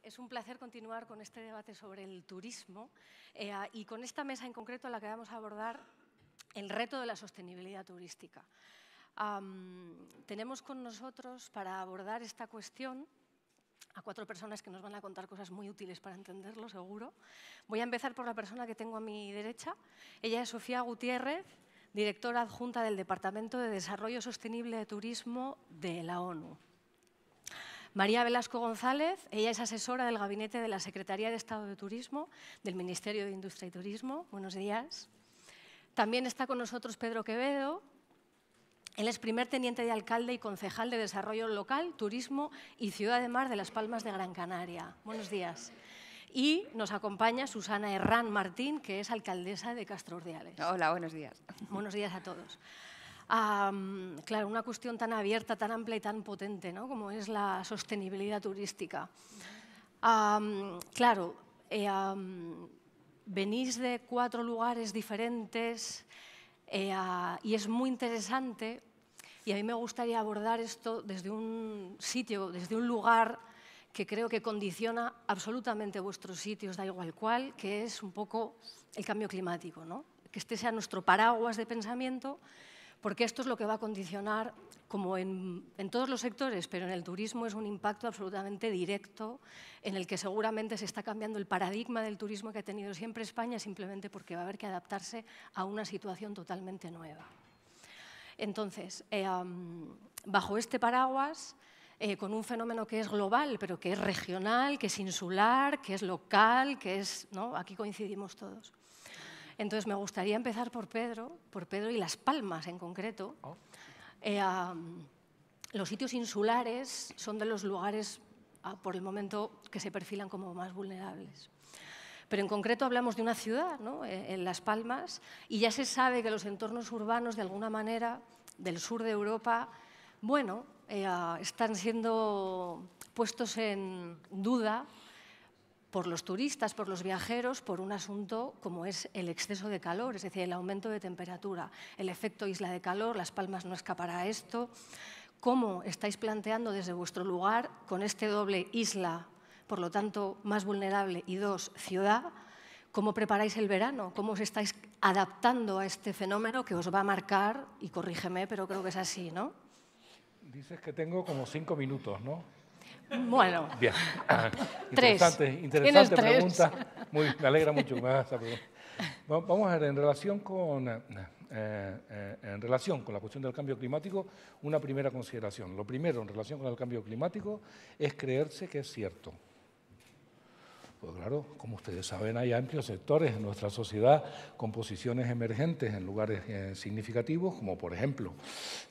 Es un placer continuar con este debate sobre el turismo y con esta mesa en concreto en la que vamos a abordar el reto de la sostenibilidad turística. Tenemos con nosotros para abordar esta cuestión a 4 personas que nos van a contar cosas muy útiles para entenderlo, seguro. Voy a empezar por la persona que tengo a mi derecha. Ella es Sofía Gutiérrez, directora adjunta del Departamento de Desarrollo Sostenible de Turismo de la ONU. María Velasco González, ella es asesora del Gabinete de la Secretaría de Estado de Turismo del Ministerio de Industria y Turismo. Buenos días. También está con nosotros Pedro Quevedo. Él es primer teniente de alcalde y concejal de Desarrollo Local, Turismo y Ciudad de Mar de Las Palmas de Gran Canaria. Buenos días. Y nos acompaña Susana Herrán Martín, que es alcaldesa de Castro Urdiales. Hola, buenos días. Buenos días a todos. Claro, una cuestión tan abierta, tan amplia y tan potente, ¿no?, como es la sostenibilidad turística. Claro, venís de 4 lugares diferentes y es muy interesante, y a mí me gustaría abordar esto desde un sitio, desde un lugar que creo que condiciona absolutamente vuestros sitios, da igual cuál, que es un poco el cambio climático, ¿no? Que este sea nuestro paraguas de pensamiento, porque esto es lo que va a condicionar, como en todos los sectores, pero en el turismo es un impacto absolutamente directo, en el que seguramente se está cambiando el paradigma del turismo que ha tenido siempre España, simplemente porque va a haber que adaptarse a una situación totalmente nueva. Entonces, bajo este paraguas, con un fenómeno que es global, pero que es regional, que es insular, que es local, que es, ¿no? Aquí coincidimos todos. Entonces, me gustaría empezar por Pedro y Las Palmas en concreto. Los sitios insulares son de los lugares, por el momento, que se perfilan como más vulnerables. Pero en concreto hablamos de una ciudad, ¿no?, en Las Palmas, y ya se sabe que los entornos urbanos, de alguna manera, del sur de Europa, bueno, están siendo puestos en duda por los turistas, por los viajeros, por un asunto como es el exceso de calor, es decir, el aumento de temperatura, el efecto isla de calor. Las Palmas no escapará a esto. ¿Cómo estáis planteando desde vuestro lugar, con este doble isla, por lo tanto más vulnerable, y 2, ciudad, cómo preparáis el verano? ¿Cómo os estáis adaptando a este fenómeno que os va a marcar? Y corrígeme, pero creo que es así, ¿no? Dices que tengo como 5 minutos, ¿no? Bueno, bien. 3. Interesante pregunta. Me alegra mucho que me hagas esta pregunta. Vamos a ver, en relación con la cuestión del cambio climático, una primera consideración. Lo primero en relación con el cambio climático es creerse que es cierto. Pues claro, como ustedes saben, hay amplios sectores en nuestra sociedad con posiciones emergentes en lugares significativos, como por ejemplo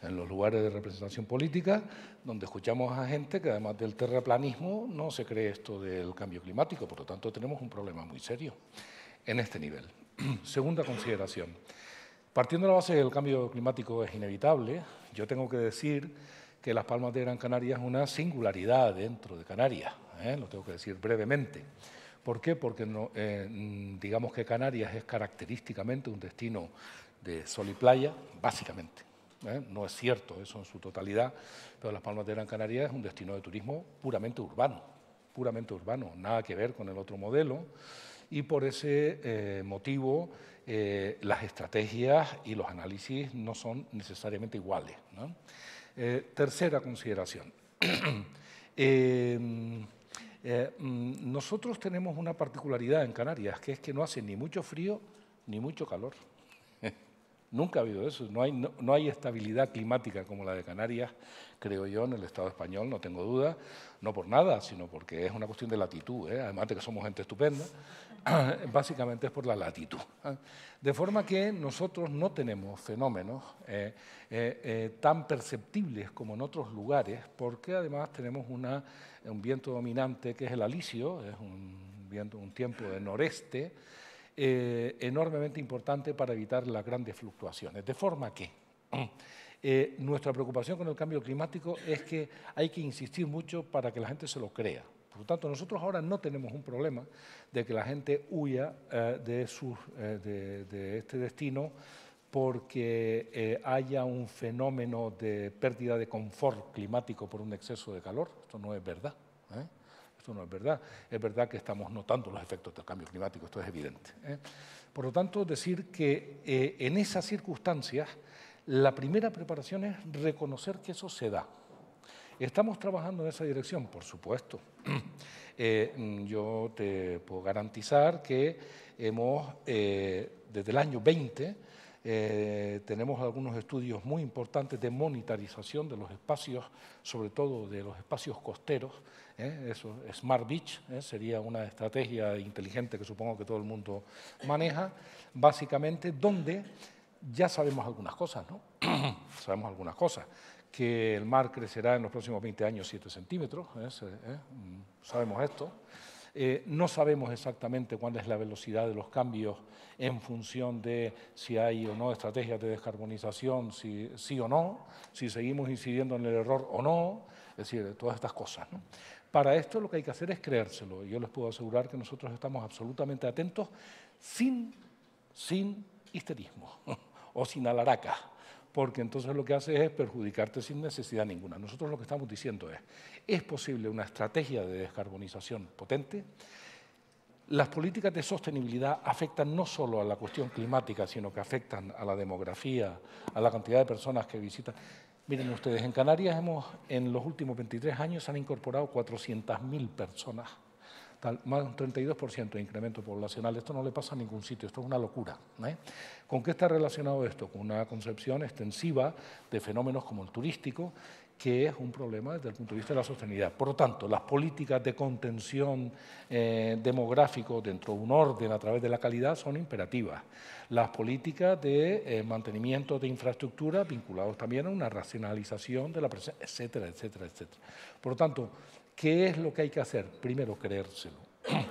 en los lugares de representación política, donde escuchamos a gente que además del terraplanismo no se cree esto del cambio climático. Por lo tanto, tenemos un problema muy serio en este nivel. Segunda consideración. Partiendo de la base que el cambio climático es inevitable, yo tengo que decir que Las Palmas de Gran Canaria es una singularidad dentro de Canarias, lo tengo que decir brevemente. ¿Por qué? Porque digamos que Canarias es característicamente un destino de sol y playa, básicamente. No es cierto eso en su totalidad, pero Las Palmas de Gran Canaria es un destino de turismo puramente urbano, nada que ver con el otro modelo, y por ese motivo las estrategias y los análisis no son necesariamente iguales, ¿no? Tercera consideración. Nosotros tenemos una particularidad en Canarias, que es que no hace ni mucho frío ni mucho calor. Nunca ha habido eso. No hay estabilidad climática como la de Canarias, creo yo, en el Estado español, no tengo duda. No por nada, sino porque es una cuestión de latitud, además de que somos gente estupenda, básicamente es por la latitud. De forma que nosotros no tenemos fenómenos tan perceptibles como en otros lugares, porque además tenemos un viento dominante que es el alisio, es un tiempo de noreste, enormemente importante para evitar las grandes fluctuaciones. De forma que nuestra preocupación con el cambio climático es que hay que insistir mucho para que la gente se lo crea. Por lo tanto, nosotros ahora no tenemos un problema de que la gente huya de este destino porque haya un fenómeno de pérdida de confort climático por un exceso de calor. Esto no es verdad, Esto no es verdad. Es verdad que estamos notando los efectos del cambio climático, esto es evidente. Por lo tanto, decir que en esas circunstancias la primera preparación es reconocer que eso se da. ¿Estamos trabajando en esa dirección? Por supuesto. Yo te puedo garantizar que hemos, desde el año 20, tenemos algunos estudios muy importantes de monitorización de los espacios, sobre todo de los espacios costeros. Eso, Smart Beach, sería una estrategia inteligente que supongo que todo el mundo maneja, básicamente donde ya sabemos algunas cosas, ¿no? Sabemos algunas cosas, que el mar crecerá en los próximos 20 años 7 centímetros, sabemos esto. No sabemos exactamente cuál es la velocidad de los cambios en función de si hay o no estrategias de descarbonización, si sí o no, si seguimos incidiendo en el error o no, es decir, todas estas cosas, ¿no? Para esto lo que hay que hacer es creérselo. Yo les puedo asegurar que nosotros estamos absolutamente atentos sin histerismo o sin alaraca, porque entonces lo que hace es perjudicarte sin necesidad ninguna. Nosotros lo que estamos diciendo es posible una estrategia de descarbonización potente. Las políticas de sostenibilidad afectan no solo a la cuestión climática, sino que afectan a la demografía, a la cantidad de personas que visitan. Miren ustedes, en Canarias en los últimos 23 años se han incorporado 400.000 personas, más de un 32% de incremento poblacional. Esto no le pasa a ningún sitio, esto es una locura. ¿Con qué está relacionado esto? Con una concepción extensiva de fenómenos como el turístico, que es un problema desde el punto de vista de la sostenibilidad. Por lo tanto, las políticas de contención demográfico dentro de un orden a través de la calidad son imperativas. Las políticas de mantenimiento de infraestructura vinculados también a una racionalización de la presencia, etcétera, etcétera, etcétera. Por lo tanto, ¿qué es lo que hay que hacer? Primero, creérselo.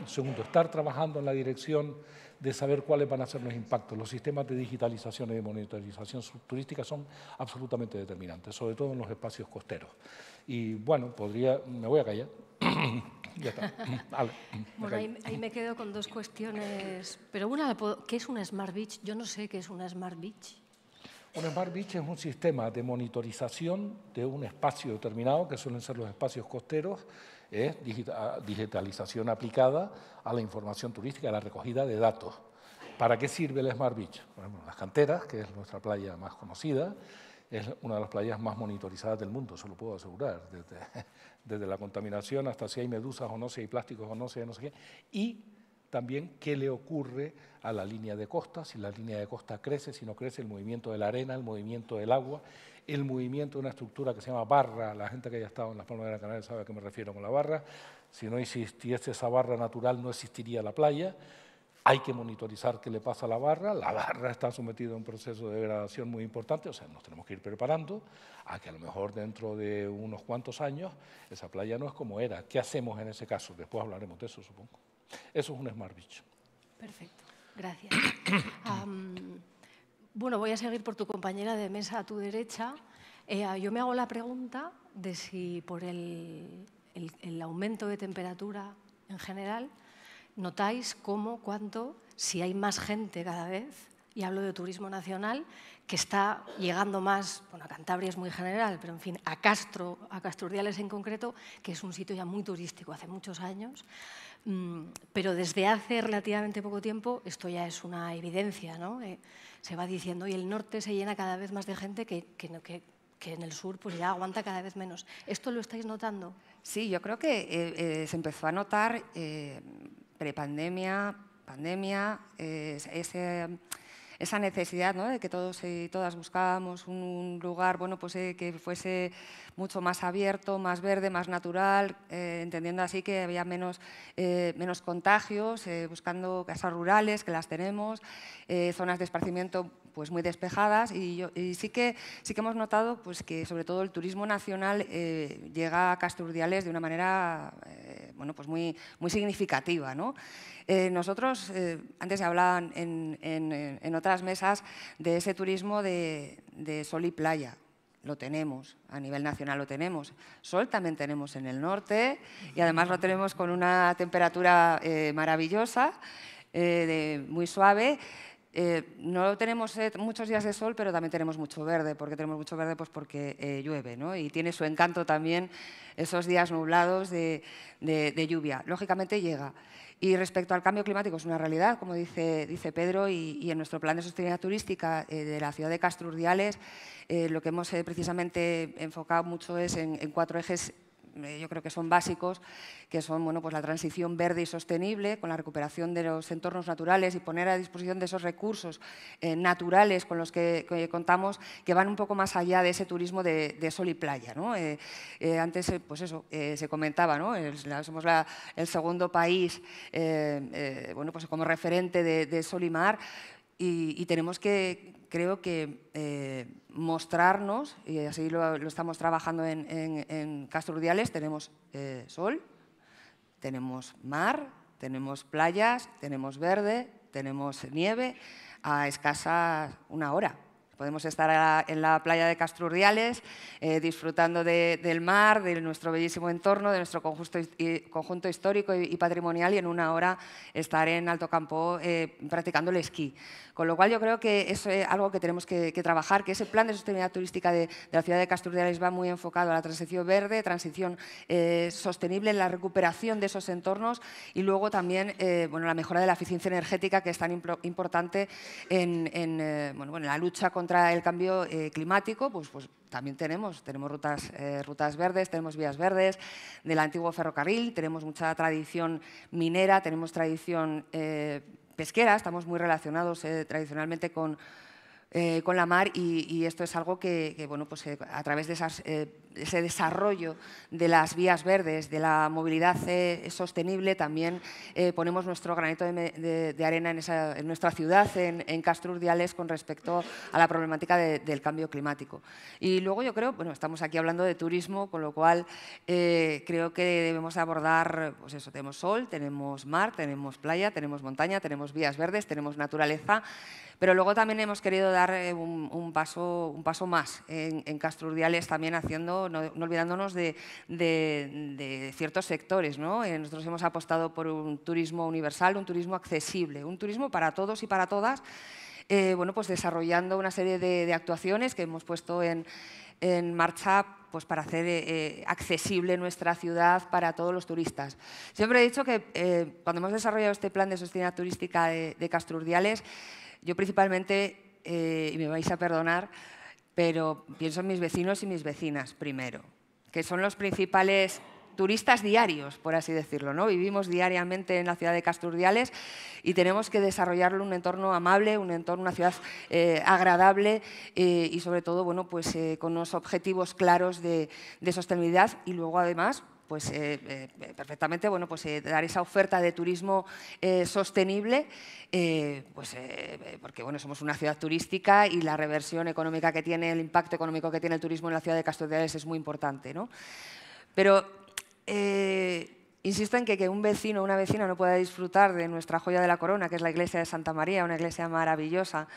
Segundo, estar trabajando en la dirección de saber cuáles van a ser los impactos. Los sistemas de digitalización y de monitorización turística son absolutamente determinantes, sobre todo en los espacios costeros. Y bueno, me voy a callar. Ya está. Vale, bueno, ahí me quedo con dos cuestiones, pero una, ¿qué es una Smart Beach? Yo no sé qué es una Smart Beach. Un Smart Beach es un sistema de monitorización de un espacio determinado, que suelen ser los espacios costeros, digitalización aplicada a la información turística, a la recogida de datos. ¿Para qué sirve el Smart Beach? Por ejemplo, Las Canteras, que es nuestra playa más conocida, es una de las playas más monitorizadas del mundo, se lo puedo asegurar, desde la contaminación hasta si hay medusas o no, si hay plásticos o no, si hay no sé qué, y también qué le ocurre a la línea de costa, si la línea de costa crece, si no crece, el movimiento de la arena, el movimiento del agua, el movimiento de una estructura que se llama barra. La gente que haya estado en las Palmas de Gran Canaria sabe a qué me refiero con la barra. Si no existiese esa barra natural, no existiría la playa. Hay que monitorizar qué le pasa a la barra está sometida a un proceso de degradación muy importante, o sea, nos tenemos que ir preparando a que a lo mejor dentro de unos cuantos años esa playa no es como era. ¿Qué hacemos en ese caso? Después hablaremos de eso, supongo. Eso es un Smart Beach. Perfecto, gracias. Bueno, voy a seguir por tu compañera de mesa a tu derecha. Yo me hago la pregunta de si por el aumento de temperatura en general notáis cómo, cuánto, si hay más gente cada vez, y hablo de turismo nacional, que está llegando más, bueno, a Cantabria es muy general, pero en fin, a Casturdiales en concreto, que es un sitio ya muy turístico hace muchos años, pero desde hace relativamente poco tiempo esto ya es una evidencia, ¿no? Se va diciendo, y el norte se llena cada vez más de gente que en el sur pues ya aguanta cada vez menos. ¿Esto lo estáis notando? Sí, yo creo que se empezó a notar prepandemia, pandemia, esa necesidad, ¿no?, de que todos y todas buscábamos un lugar, bueno, pues, que fuese mucho más abierto, más verde, más natural, entendiendo así que había menos contagios, buscando casas rurales, que las tenemos, zonas de esparcimiento pues muy despejadas, y sí que hemos notado pues que sobre todo el turismo nacional llega a Casturdiales de una manera bueno, pues muy significativa, ¿no? Nosotros, antes se hablaban en otras mesas de ese turismo de sol y playa. Lo tenemos, a nivel nacional lo tenemos. Sol también tenemos en el norte y además lo tenemos con una temperatura maravillosa, muy suave. no tenemos muchos días de sol, pero también tenemos mucho verde. ¿Por qué tenemos mucho verde? Pues porque llueve, ¿no? Y tiene su encanto también esos días nublados de lluvia. Lógicamente llega. Y respecto al cambio climático, es una realidad, como dice Pedro, y en nuestro plan de sostenibilidad turística de la ciudad de Castro Urdiales, lo que hemos precisamente enfocado mucho es en 4 ejes. Yo creo que son básicos, que son bueno, pues la transición verde y sostenible, con la recuperación de los entornos naturales y poner a disposición de esos recursos naturales con los que contamos, que van un poco más allá de ese turismo de sol y playa, ¿no? Antes pues eso, se comentaba, ¿no? Somos el segundo país bueno, pues como referente de sol y mar, y tenemos que, creo que, mostrarnos, y así lo estamos trabajando en Castro Urdiales. Tenemos sol, tenemos mar, tenemos playas, tenemos verde, tenemos nieve a escasa 1 hora. Podemos estar en la playa de Castro Urdiales disfrutando del mar, de nuestro bellísimo entorno, de nuestro conjunto histórico y patrimonial, y en 1 hora estar en Alto Campo practicando el esquí. Con lo cual yo creo que es algo que tenemos que trabajar, que ese plan de sostenibilidad turística de la ciudad de Castro Urdiales va muy enfocado a la transición verde, transición sostenible, en la recuperación de esos entornos, y luego también bueno, la mejora de la eficiencia energética, que es tan importante en la lucha contra el cambio climático. Pues también tenemos rutas verdes, tenemos vías verdes del antiguo ferrocarril, tenemos mucha tradición minera, tenemos tradición pesquera, estamos muy relacionados tradicionalmente con la mar, y esto es algo que bueno, pues, a través de ese desarrollo de las vías verdes, de la movilidad sostenible, también ponemos nuestro granito de arena en nuestra ciudad, en Castro Urdiales, con respecto a la problemática del cambio climático. Y luego yo creo, bueno, estamos aquí hablando de turismo, con lo cual creo que debemos abordar, pues eso, tenemos sol, tenemos mar, tenemos playa, tenemos montaña, tenemos vías verdes, tenemos naturaleza, pero luego también hemos querido dar un paso más en Castro Urdiales, también no olvidándonos de ciertos sectores, ¿no? Nosotros hemos apostado por un turismo universal, un turismo accesible, un turismo para todos y para todas, bueno, pues desarrollando una serie de actuaciones que hemos puesto en marcha, pues para hacer accesible nuestra ciudad para todos los turistas. Siempre he dicho que cuando hemos desarrollado este plan de sostenibilidad turística de Castro Urdiales, yo principalmente, y me vais a perdonar, pero pienso en mis vecinos y mis vecinas primero, que son los principales turistas diarios, por así decirlo, ¿no? Vivimos diariamente en la ciudad de Castro Urdiales y tenemos que desarrollarle un entorno amable, una ciudad agradable, y sobre todo, bueno, pues, con unos objetivos claros de sostenibilidad, y luego además, pues perfectamente, bueno, pues dar esa oferta de turismo sostenible, pues porque bueno, somos una ciudad turística y la reversión económica que tiene, el impacto económico que tiene el turismo en la ciudad de Castro Urdiales es muy importante, ¿no? Pero insisto en que un vecino o una vecina no pueda disfrutar de nuestra joya de la corona, que es la iglesia de Santa María, una iglesia maravillosa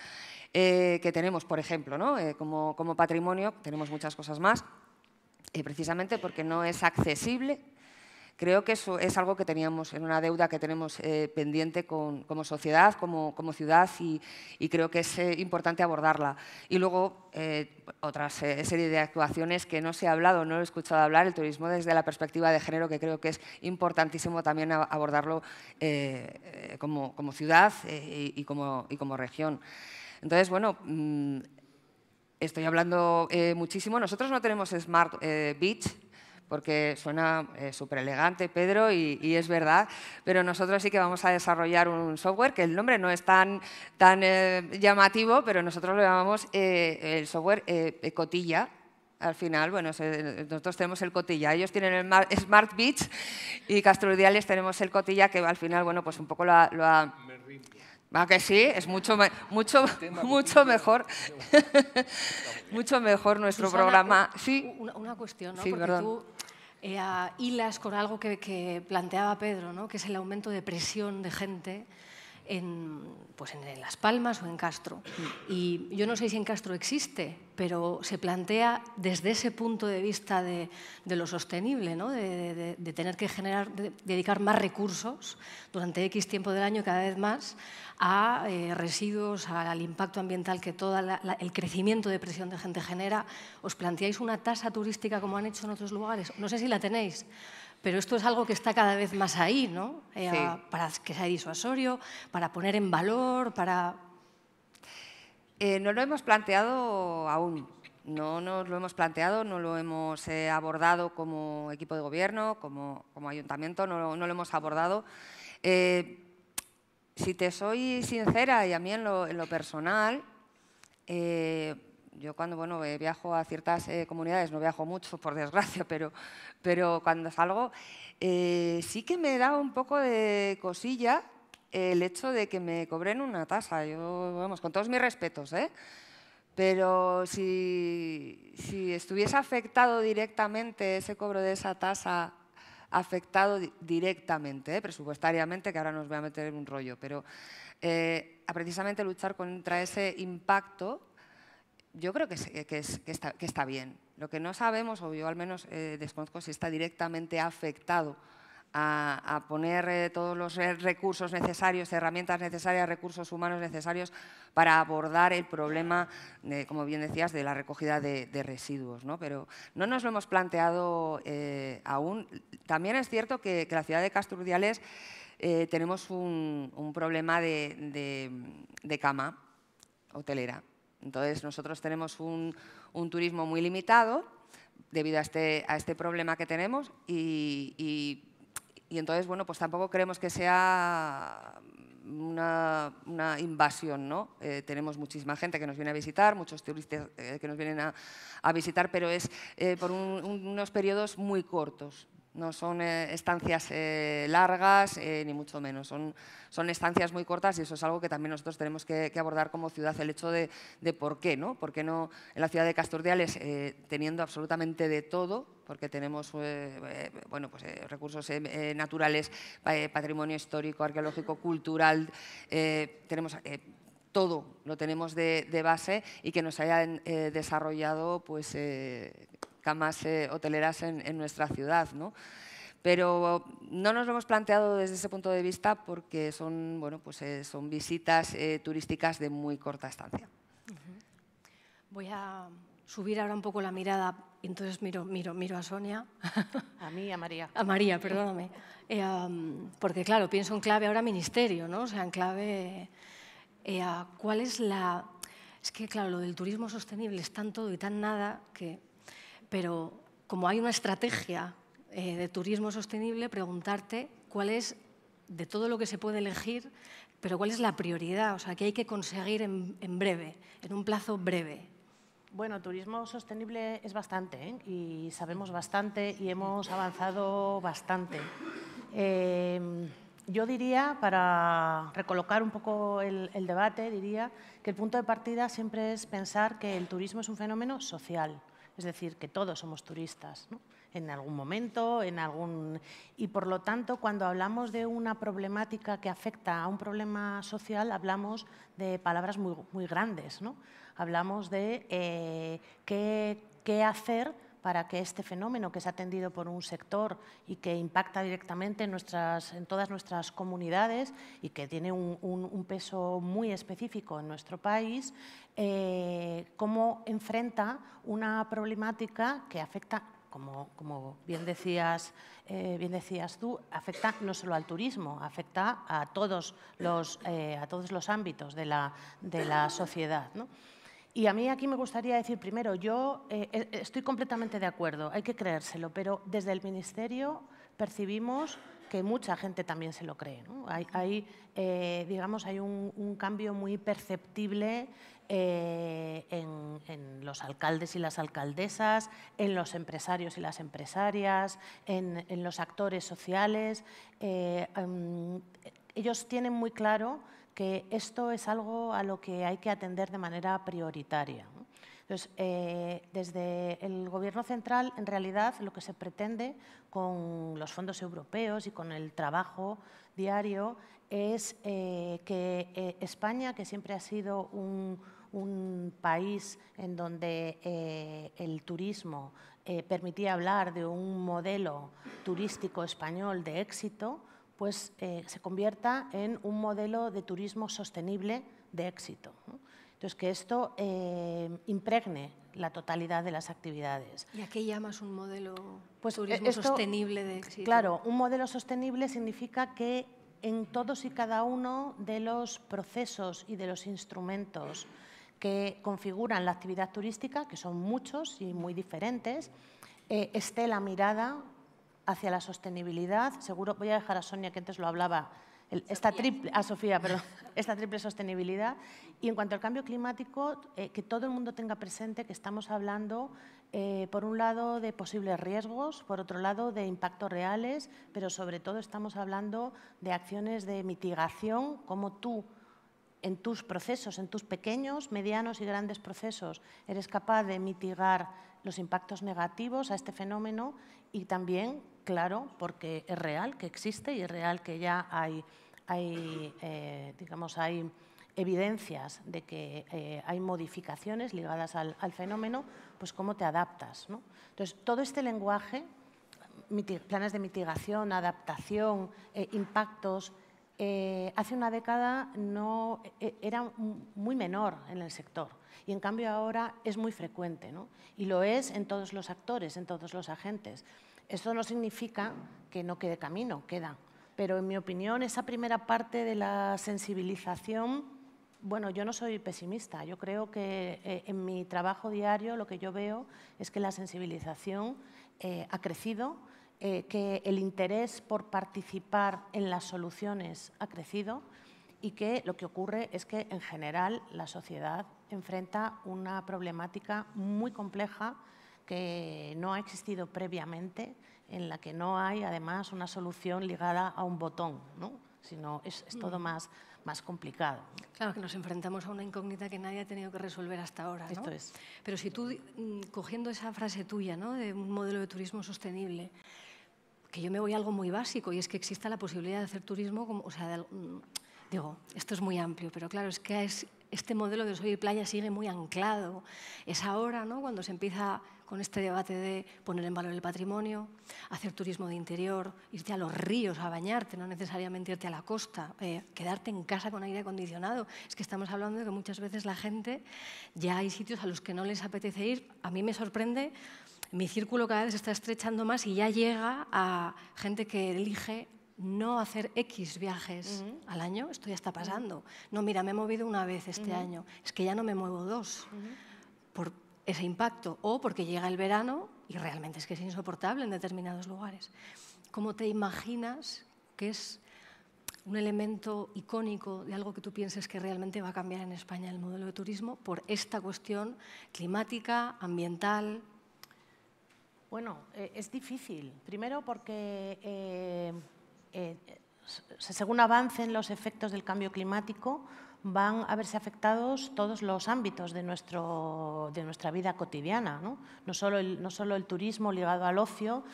que tenemos, por ejemplo, ¿no? Como patrimonio. Tenemos muchas cosas más, precisamente porque no es accesible. Creo que eso es algo que teníamos, en una deuda que tenemos pendiente como sociedad, como ciudad, y creo que es importante abordarla. Y luego otra serie de actuaciones que no se ha hablado, no lo he escuchado hablar, el turismo desde la perspectiva de género, que creo que es importantísimo también abordarlo como ciudad y como región. Entonces, bueno, estoy hablando muchísimo. Nosotros no tenemos Smart Beach, porque suena súper elegante, Pedro, y es verdad, pero nosotros sí que vamos a desarrollar un software, que el nombre no es tan llamativo, pero nosotros lo llamamos el software Cotilla. Al final, bueno, nosotros tenemos el Cotilla, ellos tienen el Smart Beach, y Castro Urdiales tenemos el Cotilla, que al final, bueno, pues un poco lo ha... ¿Va que sí? Es mucho mejor. Mucho mejor nuestro Susana, programa. Sí. Una cuestión, ¿no? Sí, porque perdón. tú hilas con algo que planteaba Pedro, ¿no? Que es el aumento de presión de gente pues en Las Palmas o en Castro. Y yo no sé si en Castro existe, pero se plantea desde ese punto de vista de lo sostenible, ¿no? de tener que dedicar más recursos durante X tiempo del año, cada vez más, a residuos, al impacto ambiental que todo el crecimiento de presión de gente genera. ¿Os planteáis una tasa turística como han hecho en otros lugares? No sé si la tenéis, pero esto es algo que está cada vez más ahí, ¿no? Sí. Para que sea disuasorio, para poner en valor, para... No lo hemos planteado aún. No nos lo hemos planteado, no lo hemos abordado como equipo de gobierno, como ayuntamiento, no lo hemos abordado. Si te soy sincera, y a mí en lo personal, yo cuando viajo a ciertas comunidades, no viajo mucho por desgracia, pero cuando salgo, sí que me da un poco de cosilla el hecho de que me cobren una tasa. Yo, vamos, con todos mis respetos, pero si estuviese afectado directamente ese cobro de esa tasa, afectado directamente, presupuestariamente, que ahora nos voy a meter en un rollo, pero a precisamente luchar contra ese impacto, yo creo que está bien. Lo que no sabemos, o yo al menos desconozco si está directamente afectado a poner todos los recursos necesarios, herramientas necesarias, recursos humanos necesarios para abordar el problema, como bien decías, de la recogida de residuos, ¿no? Pero no nos lo hemos planteado aún. También es cierto que la ciudad de Casturdiales tenemos un problema de cama hotelera. Entonces, nosotros tenemos un turismo muy limitado debido a este problema que tenemos y entonces, bueno, pues tampoco creemos que sea una invasión, ¿no? Tenemos muchísima gente que nos viene a visitar, muchos turistas que nos vienen a visitar, pero es por unos periodos muy cortos. No son estancias largas, ni mucho menos. Son estancias muy cortas y eso es algo que también nosotros tenemos que abordar como ciudad, el hecho de por qué, ¿no? ¿Por qué no en la ciudad de Casturdiales, teniendo absolutamente de todo, porque tenemos recursos naturales, patrimonio histórico, arqueológico, cultural, tenemos... todo lo tenemos de base y que nos hayan desarrollado pues, camas hoteleras en nuestra ciudad, ¿no? Pero no nos lo hemos planteado desde ese punto de vista porque son, son visitas turísticas de muy corta estancia. Voy a subir ahora un poco la mirada, y entonces miro a Sonia. A mí y a María. A María, perdóname. Porque, claro, pienso en clave ahora ministerio, ¿no? O sea, en clave... ¿cuál es la...? Es que, claro, lo del turismo sostenible es tan todo y tan nada que... Pero como hay una estrategia de turismo sostenible, preguntarte cuál es, de todo lo que se puede elegir, pero cuál es la prioridad, o sea, qué hay que conseguir en breve, en un plazo breve. Bueno, turismo sostenible es bastante, y sabemos bastante y hemos avanzado bastante. Yo diría, para recolocar un poco el debate, diría que el punto de partida siempre es pensar que el turismo es un fenómeno social. Es decir, que todos somos turistas, ¿no? En algún momento, y por lo tanto, cuando hablamos de una problemática que afecta a un problema social, hablamos de palabras muy, muy grandes, ¿no? Hablamos de qué hacer para que este fenómeno, que es atendido por un sector y que impacta directamente en todas nuestras comunidades y que tiene un peso muy específico en nuestro país, cómo enfrenta una problemática que afecta, como bien decías tú, afecta no solo al turismo, afecta a todos los ámbitos de la sociedad, ¿no? Y a mí aquí me gustaría decir primero, yo estoy completamente de acuerdo, hay que creérselo, pero desde el Ministerio percibimos que mucha gente también se lo cree, ¿no? Hay un cambio muy perceptible en los alcaldes y las alcaldesas, en los empresarios y las empresarias, en los actores sociales. Ellos tienen muy claro que esto es algo a lo que hay que atender de manera prioritaria, ¿no? Entonces, desde el Gobierno central, en realidad, lo que se pretende con los fondos europeos y con el trabajo diario es que España, que siempre ha sido un país en donde el turismo permitía hablar de un modelo turístico español de éxito, pues se convierta en un modelo de turismo sostenible de éxito, ¿no? Entonces, que esto impregne la totalidad de las actividades. ¿Y a qué llamas un modelo Pues turismo sostenible de éxito? Claro, un modelo sostenible significa que en todos y cada uno de los procesos y de los instrumentos que configuran la actividad turística, que son muchos y muy diferentes, esté la mirada hacia la sostenibilidad. Seguro, voy a dejar a Sonia, que antes lo hablaba, esta triple sostenibilidad. Y en cuanto al cambio climático, que todo el mundo tenga presente que estamos hablando, por un lado, de posibles riesgos, por otro lado, de impactos reales, pero sobre todo estamos hablando de acciones de mitigación, como tú, en tus procesos, en tus pequeños, medianos y grandes procesos, eres capaz de mitigar los impactos negativos a este fenómeno y también, claro, porque es real que existe y es real que ya hay evidencias de que hay modificaciones ligadas al fenómeno, pues cómo te adaptas, ¿no? Entonces, todo este lenguaje, planes de mitigación, adaptación, impactos, hace una década era muy menor en el sector y en cambio ahora es muy frecuente, ¿no? Y lo es en todos los actores, en todos los agentes. Esto no significa que no quede camino, queda. Pero en mi opinión esa primera parte de la sensibilización, bueno, yo no soy pesimista. Yo creo que en mi trabajo diario lo que yo veo es que la sensibilización ha crecido, que el interés por participar en las soluciones ha crecido y que lo que ocurre es que, en general, la sociedad enfrenta una problemática muy compleja que no ha existido previamente, en la que no hay, además, una solución ligada a un botón, ¿no? Sino es todo más complicado. Claro, que nos enfrentamos a una incógnita que nadie ha tenido que resolver hasta ahora, ¿no? Esto es. Pero si tú, cogiendo esa frase tuya, ¿no?, de un modelo de turismo sostenible, que yo me voy a algo muy básico y es que exista la posibilidad de hacer turismo, como, o sea, digo, esto es muy amplio, pero claro, es que este modelo de sol y playa sigue muy anclado. Es ahora, ¿no?, cuando se empieza con este debate de poner en valor el patrimonio, hacer turismo de interior, irte a los ríos a bañarte, no necesariamente irte a la costa, quedarte en casa con aire acondicionado. Es que estamos hablando de que muchas veces la gente, ya hay sitios a los que no les apetece ir. A mí me sorprende, mi círculo cada vez se está estrechando más y ya llega a gente que elige no hacer X viajes al año. Esto ya está pasando. No, mira, me he movido una vez este año, es que ya no me muevo dos por ese impacto, o porque llega el verano y realmente es que es insoportable en determinados lugares. ¿Cómo te imaginas que es un elemento icónico de algo que tú pienses que realmente va a cambiar en España el modelo de turismo por esta cuestión climática, ambiental? Bueno, es difícil. Primero porque según avancen los efectos del cambio climático, van a verse afectados todos los ámbitos de nuestra vida cotidiana, ¿no? No solo el turismo ligado al ocio,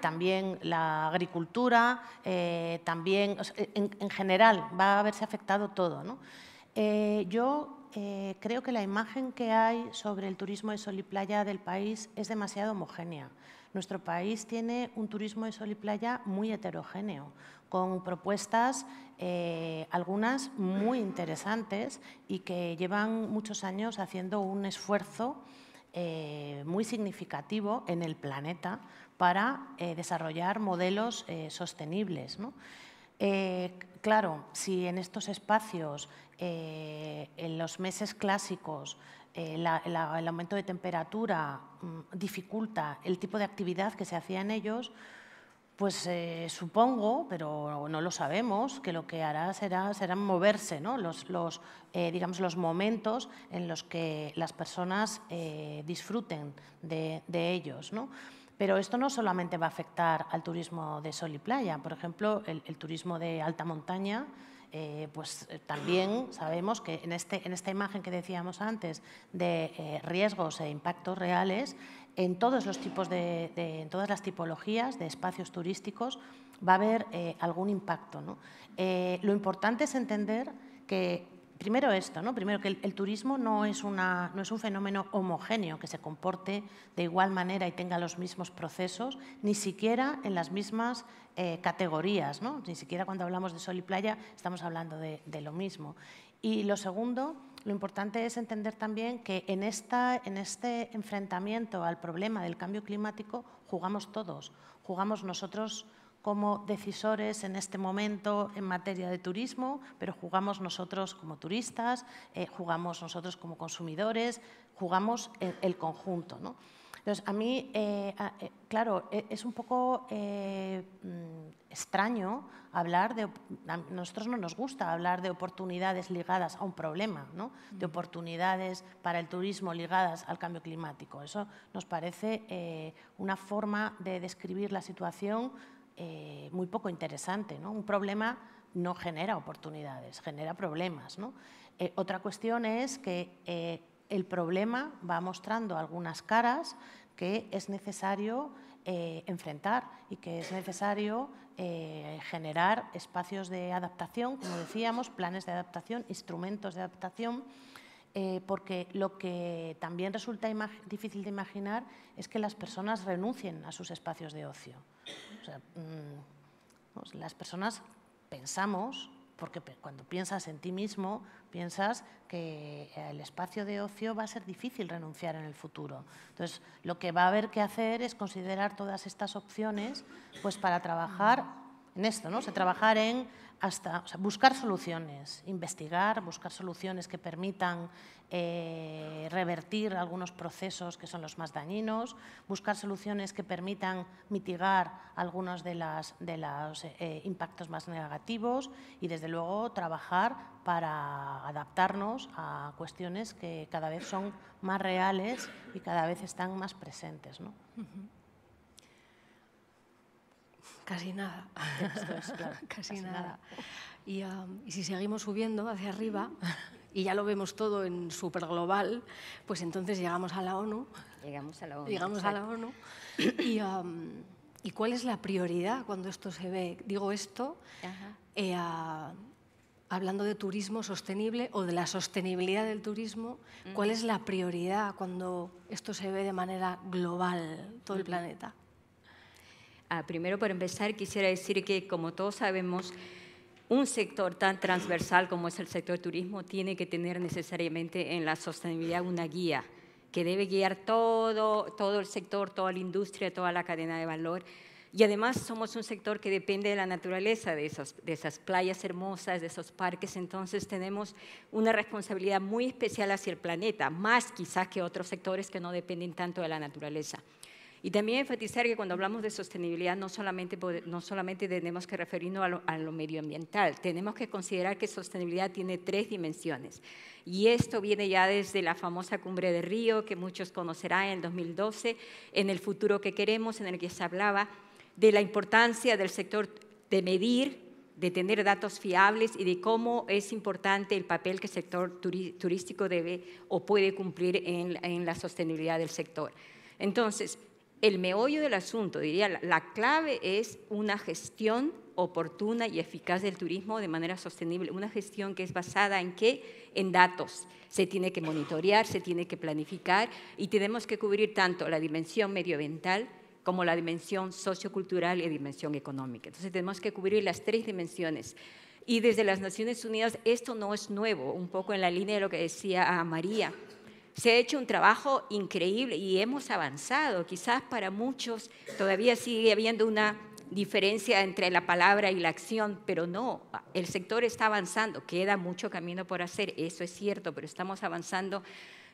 también la agricultura, también, en general, va a verse afectado todo, ¿no? Yo creo que la imagen que hay sobre el turismo de sol y playa del país es demasiado homogénea. Nuestro país tiene un turismo de sol y playa muy heterogéneo, con propuestas, algunas muy interesantes y que llevan muchos años haciendo un esfuerzo muy significativo en el planeta para desarrollar modelos sostenibles, ¿no? Claro, si en estos espacios, en los meses clásicos, el aumento de temperatura dificulta el tipo de actividad que se hacía en ellos, pues supongo, pero no lo sabemos, que lo que hará será moverse, ¿no? Digamos, los momentos en los que las personas disfruten de ellos, ¿no? Pero esto no solamente va a afectar al turismo de sol y playa. Por ejemplo, el turismo de alta montaña, también sabemos que en esta imagen que decíamos antes de riesgos e impactos reales, en todos los tipos en todas las tipologías de espacios turísticos va a haber algún impacto, ¿no? Lo importante es entender que primero esto, ¿no? Primero que el turismo no es un fenómeno homogéneo que se comporte de igual manera y tenga los mismos procesos, ni siquiera en las mismas categorías, ¿no? Ni siquiera cuando hablamos de sol y playa estamos hablando de lo mismo. Y lo segundo, lo importante es entender también que en este enfrentamiento al problema del cambio climático jugamos todos, jugamos nosotros como decisores en este momento en materia de turismo, pero jugamos nosotros como turistas, jugamos nosotros como consumidores, jugamos el conjunto, ¿no? Entonces, a mí, claro, es un poco extraño hablar de... A nosotros no nos gusta hablar de oportunidades ligadas a un problema, ¿no? De oportunidades para el turismo ligadas al cambio climático. Eso nos parece una forma de describir la situación muy poco interesante, ¿no? Un problema no genera oportunidades, genera problemas, ¿no? Otra cuestión es que el problema va mostrando algunas caras que es necesario enfrentar y que es necesario generar espacios de adaptación, como decíamos, planes de adaptación, instrumentos de adaptación, porque lo que también resulta difícil de imaginar es que las personas renuncien a sus espacios de ocio. O sea, las personas pensamos, porque cuando piensas en ti mismo, piensas que el espacio de ocio va a ser difícil renunciar en el futuro. Entonces, lo que va a haber que hacer es considerar todas estas opciones pues, para trabajar en esto, ¿no? O sea, trabajar en buscar soluciones, investigar, buscar soluciones que permitan revertir algunos procesos que son los más dañinos, buscar soluciones que permitan mitigar algunos de los impactos más negativos y, desde luego, trabajar para adaptarnos a cuestiones que cada vez son más reales y cada vez están más presentes, ¿no? Casi nada. Claro, casi nada. Y si seguimos subiendo hacia arriba, y ya lo vemos todo en superglobal, pues entonces llegamos a la ONU. Llegamos a la ONU. Llegamos a la ONU. ¿Y cuál es la prioridad cuando esto se ve? Digo esto hablando de turismo sostenible o de la sostenibilidad del turismo. ¿Cuál es la prioridad cuando esto se ve de manera global, todo el planeta? Primero, para empezar, quisiera decir que, como todos sabemos, un sector tan transversal como es el sector turismo tiene que tener necesariamente en la sostenibilidad una guía que debe guiar todo el sector, toda la industria, toda la cadena de valor. Y además somos un sector que depende de la naturaleza, de esas playas hermosas, de esos parques. Entonces tenemos una responsabilidad muy especial hacia el planeta, más quizás que otros sectores que no dependen tanto de la naturaleza. Y también enfatizar que cuando hablamos de sostenibilidad no solamente tenemos que referirnos a lo medioambiental, tenemos que considerar que sostenibilidad tiene 3 dimensiones. Y esto viene ya desde la famosa Cumbre de Río, que muchos conocerán en el 2012, en el futuro que queremos, en el que se hablaba de la importancia del sector de medir, de tener datos fiables y de cómo es importante el papel que el sector turístico debe o puede cumplir en la sostenibilidad del sector. Entonces, el meollo del asunto, diría, la clave es una gestión oportuna y eficaz del turismo de manera sostenible, una gestión que es basada en ¿qué? En datos. Se tiene que monitorear, se tiene que planificar y tenemos que cubrir tanto la dimensión medioambiental como la dimensión sociocultural y dimensión económica. Entonces tenemos que cubrir las 3 dimensiones. Y desde las Naciones Unidas esto no es nuevo, un poco en la línea de lo que decía María. Se ha hecho un trabajo increíble y hemos avanzado. Quizás para muchos todavía sigue habiendo una diferencia entre la palabra y la acción, pero no, el sector está avanzando. Queda mucho camino por hacer, eso es cierto, pero estamos avanzando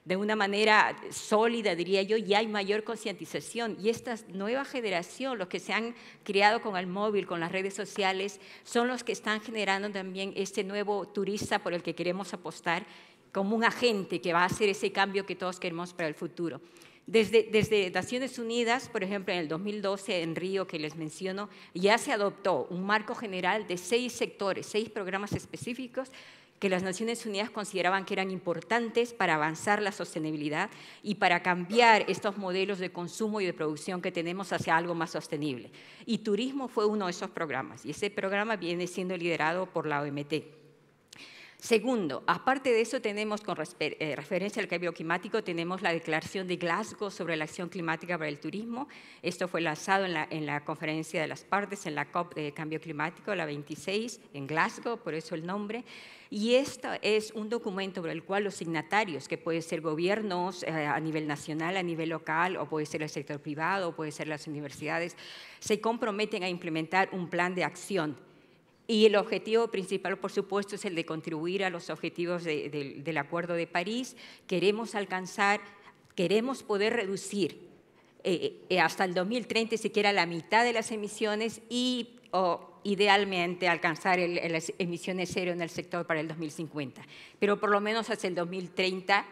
de una manera sólida, diría yo, y hay mayor concientización. Y esta nueva generación, los que se han criado con el móvil, con las redes sociales, son los que están generando también este nuevo turista por el que queremos apostar, como un agente que va a hacer ese cambio que todos queremos para el futuro. Desde Naciones Unidas, por ejemplo, en el 2012 en Río, que les menciono, ya se adoptó un marco general de 6 sectores, 6 programas específicos que las Naciones Unidas consideraban que eran importantes para avanzar la sostenibilidad y para cambiar estos modelos de consumo y de producción que tenemos hacia algo más sostenible. Y turismo fue uno de esos programas, y ese programa viene siendo liderado por la OMT. Segundo, aparte de eso tenemos, con referencia al cambio climático, tenemos la Declaración de Glasgow sobre la acción climática para el turismo. Esto fue lanzado en la conferencia de las partes, en la COP de cambio climático, la 26, en Glasgow, por eso el nombre. Y esto es un documento por el cual los signatarios, que pueden ser gobiernos a nivel nacional, a nivel local, o puede ser el sector privado, o puede ser las universidades, se comprometen a implementar un plan de acción. Y el objetivo principal, por supuesto, es el de contribuir a los objetivos del Acuerdo de París. Queremos poder reducir hasta el 2030 siquiera la mitad de las emisiones y idealmente alcanzar las emisiones cero en el sector para el 2050. Pero por lo menos hasta el 2030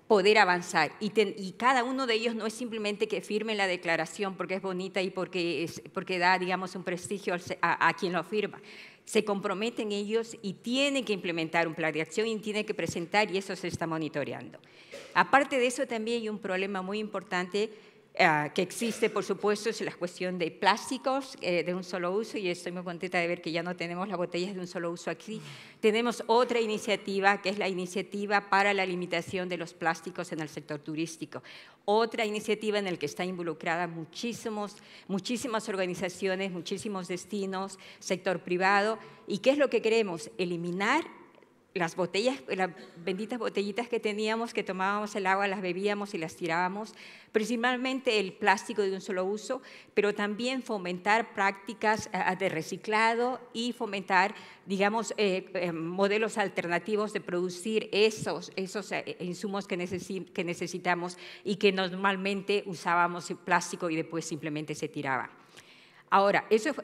poder avanzar. Y cada uno de ellos no es simplemente que firme la declaración porque es bonita y porque da, digamos, un prestigio a quien lo firma. Se comprometen ellos y tienen que implementar un plan de acción y tienen que presentar, y eso se está monitoreando. Aparte de eso, también hay un problema muy importante que existe, por supuesto, es la cuestión de plásticos de un solo uso, y estoy muy contenta de ver que ya no tenemos las botellas de un solo uso aquí. Tenemos otra iniciativa, que es la iniciativa para la limitación de los plásticos en el sector turístico. Otra iniciativa en la que está involucrada muchísimas organizaciones, muchísimos destinos, sector privado. ¿Y qué es lo que queremos? Eliminar las botellas, las benditas botellitas que teníamos, que tomábamos el agua, las bebíamos y las tirábamos, principalmente el plástico de un solo uso, pero también fomentar prácticas de reciclado y fomentar, digamos, modelos alternativos de producir esos insumos que necesitamos y que normalmente usábamos el plástico y después simplemente se tiraba. Ahora, eso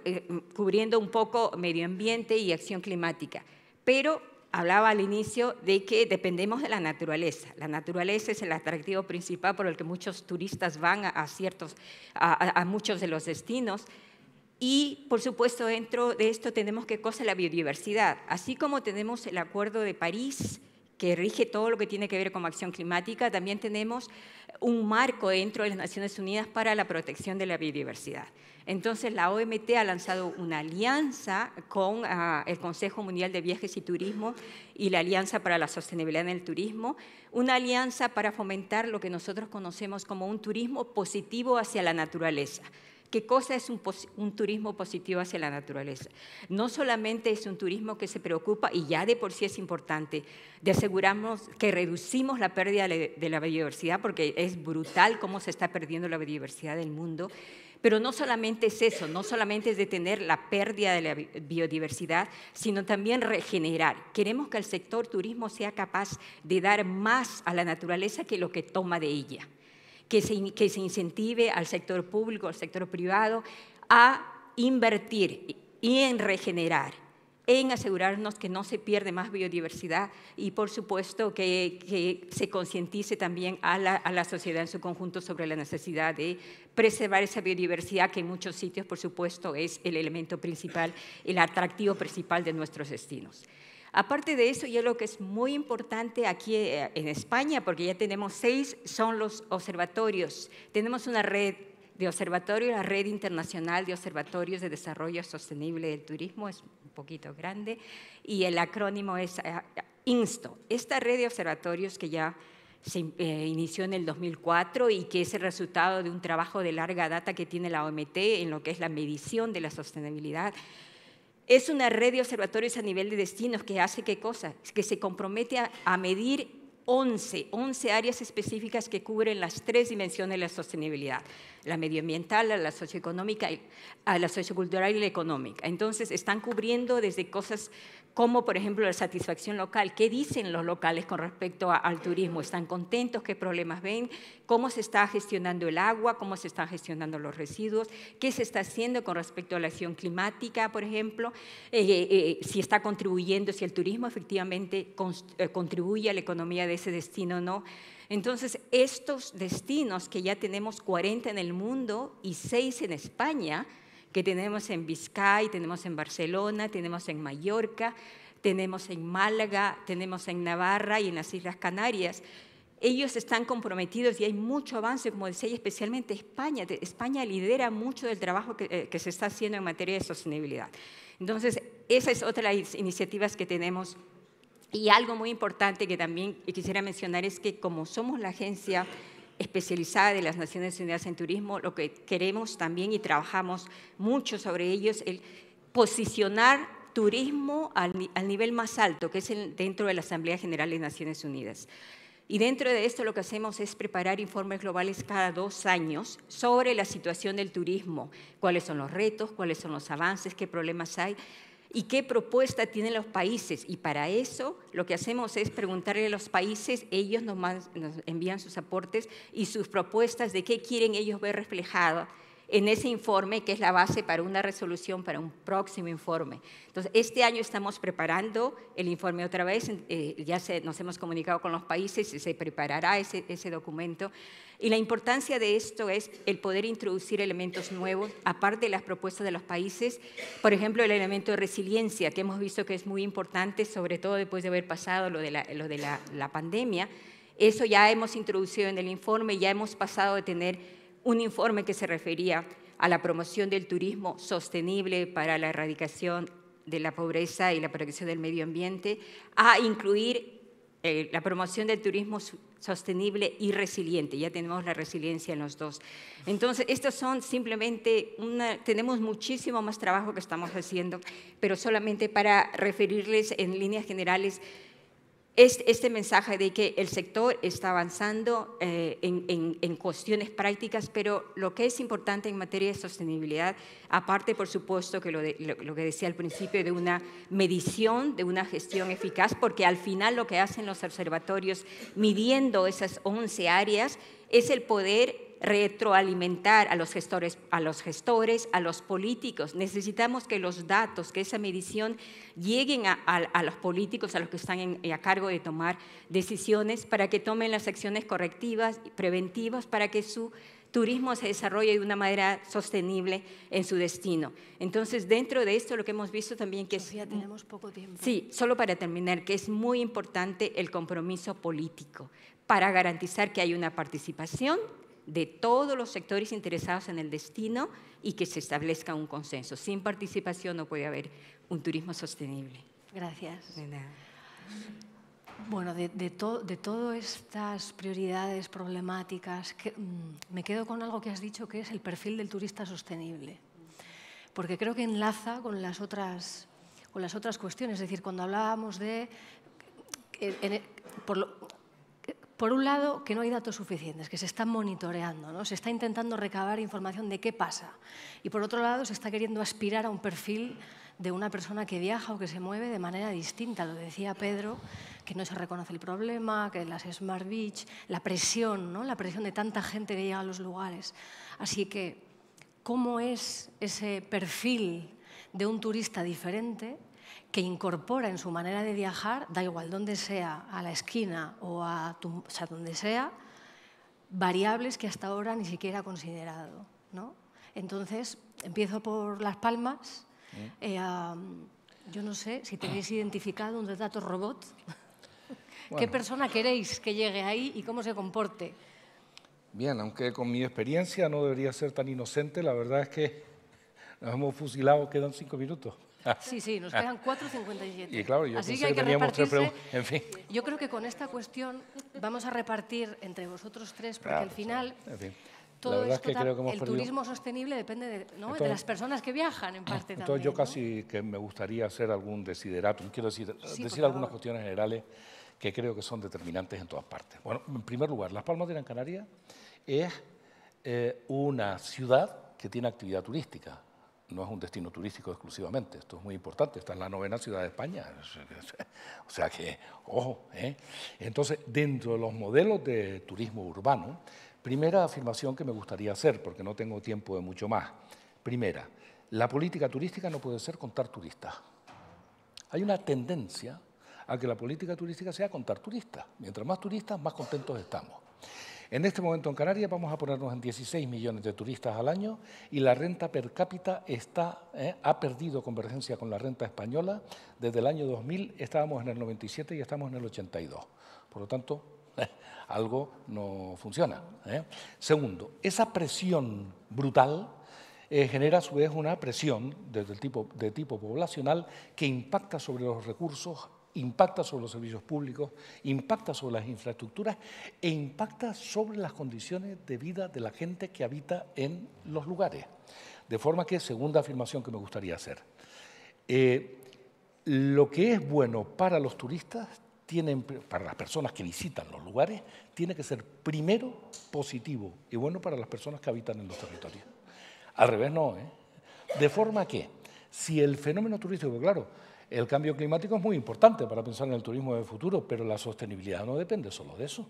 cubriendo un poco medio ambiente y acción climática, pero hablaba al inicio de que dependemos de la naturaleza. La naturaleza es el atractivo principal por el que muchos turistas van a muchos de los destinos. Y, por supuesto, dentro de esto tenemos ¿qué cosa? La biodiversidad. Así como tenemos el Acuerdo de París, que rige todo lo que tiene que ver con acción climática, también tenemos un marco dentro de las Naciones Unidas para la protección de la biodiversidad. Entonces, la OMT ha lanzado una alianza con el Consejo Mundial de Viajes y Turismo y la Alianza para la Sostenibilidad en el Turismo, una alianza para fomentar lo que nosotros conocemos como un turismo positivo hacia la naturaleza. ¿Qué cosa es un turismo positivo hacia la naturaleza? No solamente es un turismo que se preocupa, y ya de por sí es importante, de asegurarnos que reducimos la pérdida de la biodiversidad, porque es brutal cómo se está perdiendo la biodiversidad del mundo, pero no solamente es eso, no solamente es detener la pérdida de la biodiversidad, sino también regenerar. Queremos que el sector turismo sea capaz de dar más a la naturaleza que lo que toma de ella. Que se incentive al sector público, al sector privado, a invertir y en regenerar, en asegurarnos que no se pierde más biodiversidad y, por supuesto, que se concientice también a la sociedad en su conjunto sobre la necesidad de preservar esa biodiversidad que en muchos sitios, por supuesto, es el elemento principal, el atractivo principal de nuestros destinos. Aparte de eso, y lo que es muy importante aquí en España, porque ya tenemos 6, son los observatorios. Tenemos una red de observatorios, la Red Internacional de Observatorios de Desarrollo Sostenible del Turismo, es un poquito grande, y el acrónimo es INSTO. Esta red de observatorios que ya se inició en el 2004 y que es el resultado de un trabajo de larga data que tiene la OMT en lo que es la medición de la sostenibilidad. Es una red de observatorios a nivel de destinos que hace ¿qué cosa? Que se compromete a medir 11 áreas específicas que cubren las 3 dimensiones de la sostenibilidad, la medioambiental, la socioeconómica, la sociocultural y la económica. Entonces, están cubriendo desde cosas como, por ejemplo, la satisfacción local. ¿Qué dicen los locales con respecto al turismo? ¿Están contentos? ¿Qué problemas ven? ¿Cómo se está gestionando el agua? ¿Cómo se están gestionando los residuos? ¿Qué se está haciendo con respecto a la acción climática, por ejemplo? Si está contribuyendo, si el turismo efectivamente contribuye a la economía de ese destino o no. Entonces, estos destinos que ya tenemos 40 en el mundo y 6 en España, que tenemos en Vizcaya, tenemos en Barcelona, tenemos en Mallorca, tenemos en Málaga, tenemos en Navarra y en las Islas Canarias, ellos están comprometidos y hay mucho avance, como decía, y especialmente España. España lidera mucho del trabajo que se está haciendo en materia de sostenibilidad. Entonces, esa es otra de las iniciativas que tenemos. Y algo muy importante que también quisiera mencionar es que como somos la agencia especializada de las Naciones Unidas en Turismo, lo que queremos también y trabajamos mucho sobre ello es el posicionar turismo al nivel más alto, que es dentro de la Asamblea General de Naciones Unidas. Y dentro de esto lo que hacemos es preparar informes globales cada 2 años sobre la situación del turismo, cuáles son los retos, cuáles son los avances, qué problemas hay y qué propuesta tienen los países. Y para eso lo que hacemos es preguntarle a los países, ellos nos envían sus aportes y sus propuestas de qué quieren ellos ver reflejado en ese informe, que es la base para una resolución para un próximo informe. Entonces, este año estamos preparando el informe otra vez, ya nos hemos comunicado con los países y se preparará ese documento. Y la importancia de esto es el poder introducir elementos nuevos, aparte de las propuestas de los países, por ejemplo, el elemento de resiliencia, que hemos visto que es muy importante, sobre todo después de haber pasado lo de la pandemia. Eso ya hemos introducido en el informe, ya hemos pasado de tener un informe que se refería a la promoción del turismo sostenible para la erradicación de la pobreza y la protección del medio ambiente, a incluir la promoción del turismo sostenible y resiliente. Ya tenemos la resiliencia en los dos. Entonces, estos son simplemente tenemos muchísimo más trabajo que estamos haciendo, pero solamente para referirles en líneas generales este mensaje de que el sector está avanzando en cuestiones prácticas, pero lo que es importante en materia de sostenibilidad, aparte, por supuesto, que lo que decía al principio, de una medición, de una gestión eficaz, porque al final lo que hacen los observatorios midiendo esas 11 áreas es el poder retroalimentar a los gestores, a los políticos. Necesitamos que los datos, que esa medición lleguen a los políticos, a los que están a cargo de tomar decisiones, para que tomen las acciones correctivas y preventivas para que su turismo se desarrolle de una manera sostenible en su destino. Entonces, dentro de esto lo que hemos visto también que Sofía, tenemos poco tiempo. Sí, solo para terminar, que es muy importante el compromiso político para garantizar que hay una participación de todos los sectores interesados en el destino y que se establezca un consenso. Sin participación no puede haber un turismo sostenible. Gracias. De nada. Bueno, de todas estas prioridades problemáticas, me quedo con algo que has dicho, que es el perfil del turista sostenible. Porque creo que enlaza con las otras cuestiones. Es decir, cuando hablábamos de... Por un lado, que no hay datos suficientes, que se están monitoreando, ¿no? Se está intentando recabar información de qué pasa. Y por otro lado, se está queriendo aspirar a un perfil de una persona que viaja o que se mueve de manera distinta. Lo decía Pedro, que no se reconoce el problema, que las Smart Beach, la presión, ¿no? La presión de tanta gente que llega a los lugares. Así que, ¿cómo es ese perfil de un turista diferente que incorpora en su manera de viajar, da igual dónde sea, a la esquina o sea, donde sea, variables que hasta ahora ni siquiera ha considerado, ¿no? Entonces, empiezo por Las Palmas. Yo no sé si tenéis identificado un retrato robot. Bueno. ¿Qué persona queréis que llegue ahí y cómo se comporte? Bien, aunque con mi experiencia no debería ser tan inocente, la verdad es que nos hemos fusilado, quedan 5 minutos. Sí, nos quedan 4:57. Y claro, yo Así que hay que teníamos 3 repartirse. En fin. Yo creo que con esta cuestión vamos a repartir entre vosotros 3, porque al final en fin. todo esto, es que el turismo sostenible depende de, ¿no? Entonces, de las personas que viajan, en parte entonces también. Yo casi que me gustaría hacer algún desideratum, quiero decir algunas cuestiones generales que creo que son determinantes en todas partes. Bueno, en primer lugar, Las Palmas de Gran Canaria es una ciudad que tiene actividad turística. No es un destino turístico exclusivamente, esto es muy importante, está en la 9ª ciudad de España, o sea que, ojo. Entonces, dentro de los modelos de turismo urbano, primera afirmación que me gustaría hacer, porque no tengo tiempo de mucho más. Primera, la política turística no puede ser contar turistas. Hay una tendencia a que la política turística sea contar turistas. Mientras más turistas, más contentos estamos. En este momento en Canarias vamos a ponernos en 16 millones de turistas al año y la renta per cápita ha perdido convergencia con la renta española. Desde el año 2000 estábamos en el 97 y estamos en el 82. Por lo tanto, algo no funciona. Segundo, esa presión brutal genera a su vez una presión de tipo poblacional que impacta sobre los recursos, impacta sobre los servicios públicos, impacta sobre las infraestructuras e impacta sobre las condiciones de vida de la gente que habita en los lugares. De forma que, segunda afirmación que me gustaría hacer, lo que es bueno para los turistas, para las personas que visitan los lugares, tiene que ser primero positivo y bueno para las personas que habitan en los territorios. Al revés no, De forma que, si el fenómeno turístico, claro, el cambio climático es muy importante para pensar en el turismo del futuro, pero la sostenibilidad no depende solo de eso.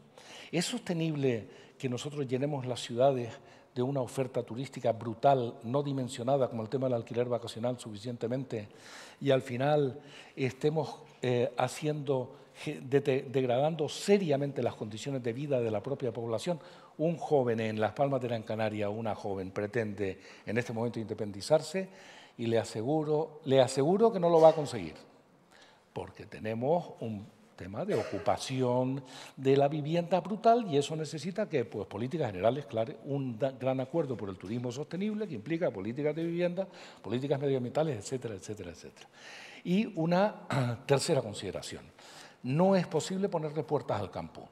¿Es sostenible que nosotros llenemos las ciudades de una oferta turística brutal, no dimensionada, como el tema del alquiler vacacional suficientemente, y al final estemos degradando seriamente las condiciones de vida de la propia población? Un joven en Las Palmas de Gran Canaria, una joven, pretende en este momento independizarse y le aseguro que no lo va a conseguir, porque tenemos un tema de ocupación de la vivienda brutal y eso necesita que políticas generales, claro, un gran acuerdo por el turismo sostenible que implica políticas de vivienda, políticas medioambientales, etcétera, etcétera, etcétera. Y una tercera consideración. No es posible ponerle puertas al campo,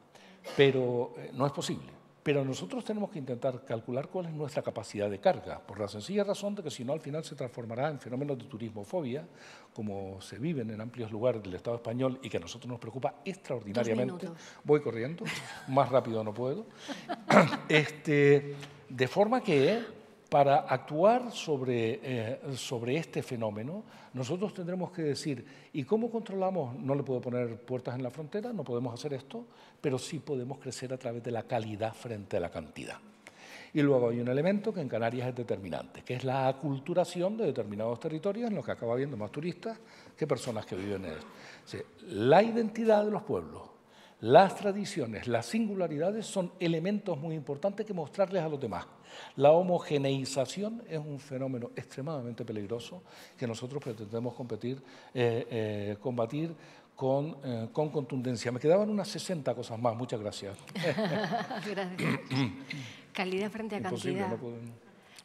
pero no es posible. Pero nosotros tenemos que intentar calcular cuál es nuestra capacidad de carga, por la sencilla razón de que si no al final se transformará en fenómenos de turismofobia, como se viven en amplios lugares del Estado español y que a nosotros nos preocupa extraordinariamente. Voy corriendo, más rápido no puedo. De forma que para actuar sobre este fenómeno, nosotros tendremos que decir, ¿y cómo controlamos? No le puedo poner puertas en la frontera, no podemos hacer esto, pero sí podemos crecer a través de la calidad frente a la cantidad. Y luego hay un elemento que en Canarias es determinante, que es la aculturación de determinados territorios en los que acaba habiendo más turistas que personas que viven en él. O sea, la identidad de los pueblos, las tradiciones, las singularidades son elementos muy importantes que mostrarles a los demás. La homogeneización es un fenómeno extremadamente peligroso que nosotros pretendemos combatir con contundencia. Me quedaban unas 60 cosas más. Muchas gracias. Gracias. Calidad frente a cantidad.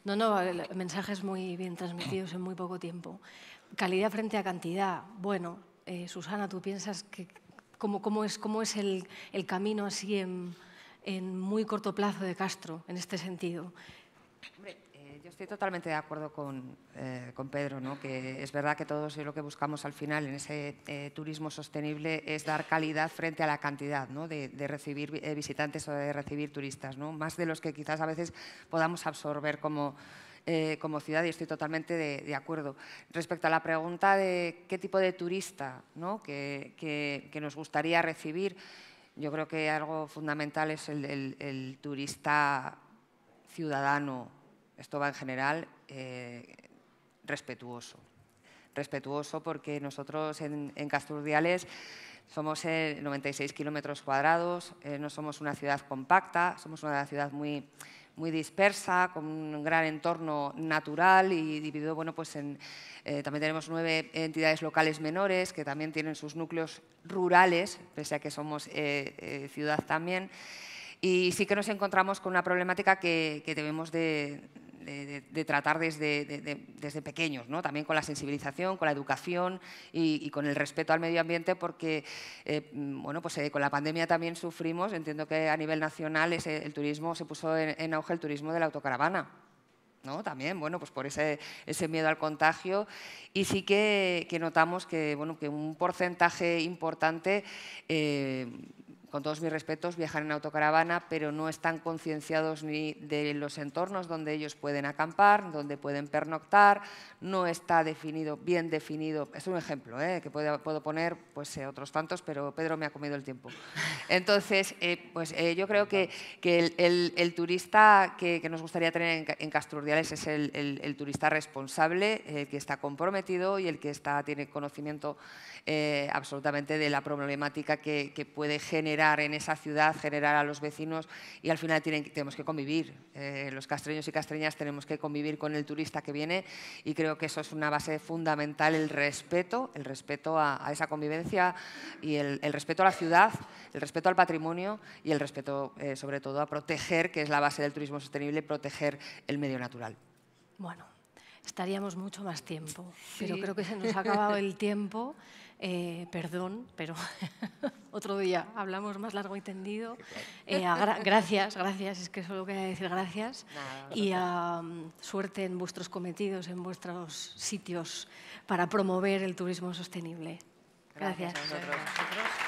No, el mensaje es muy bien transmitidos en muy poco tiempo. Calidad frente a cantidad. Bueno, Susana, ¿tú piensas que cómo es el camino así en muy corto plazo de Castro en este sentido? Hombre, yo estoy totalmente de acuerdo con Pedro, ¿no? Que es verdad que todos lo que buscamos al final en ese turismo sostenible es dar calidad frente a la cantidad, ¿no? de recibir visitantes o de recibir turistas, ¿no? Más de los que quizás a veces podamos absorber como ciudad, y estoy totalmente de acuerdo. Respecto a la pregunta de qué tipo de turista, ¿no? que nos gustaría recibir, yo creo que algo fundamental es el turista ciudadano, esto va en general, respetuoso. Respetuoso porque nosotros en Casturdiales somos 96 kilómetros cuadrados, no somos una ciudad compacta, somos una ciudad muy dispersa, con un gran entorno natural y dividido, bueno, pues también tenemos 9 entidades locales menores que también tienen sus núcleos rurales, pese a que somos ciudad también. Y sí que nos encontramos con una problemática que debemos de tratar desde pequeños, ¿no? También con la sensibilización, con la educación y con el respeto al medio ambiente, porque bueno, pues, con la pandemia también sufrimos, entiendo que a nivel nacional el turismo se puso en auge, el turismo de la autocaravana, ¿no? También, bueno, pues por ese miedo al contagio, y sí que notamos que, bueno, que un porcentaje importante con todos mis respetos, viajan en autocaravana, pero no están concienciados ni de los entornos donde ellos pueden acampar, donde pueden pernoctar, no está bien definido. Es un ejemplo que puedo poner pues, otros tantos, pero Pedro me ha comido el tiempo. Entonces, yo creo que el turista que nos gustaría tener en Castrurdiales es el turista responsable, el que está comprometido y el que tiene conocimiento absolutamente de la problemática que puede generar en esa ciudad, generar a los vecinos, y al final tenemos que convivir. Los castreños y castreñas tenemos que convivir con el turista que viene, y creo que eso es una base fundamental, el respeto a esa convivencia y el respeto a la ciudad, el respeto al patrimonio y el respeto sobre todo a proteger, que es la base del turismo sostenible, proteger el medio natural. Bueno, estaríamos mucho más tiempo, pero creo que se nos ha acabado el tiempo. Perdón, pero otro día hablamos más largo y tendido. Gracias, es que solo quería decir gracias. Y suerte en vuestros cometidos, en vuestros sitios para promover el turismo sostenible. Gracias. Gracias a vosotros.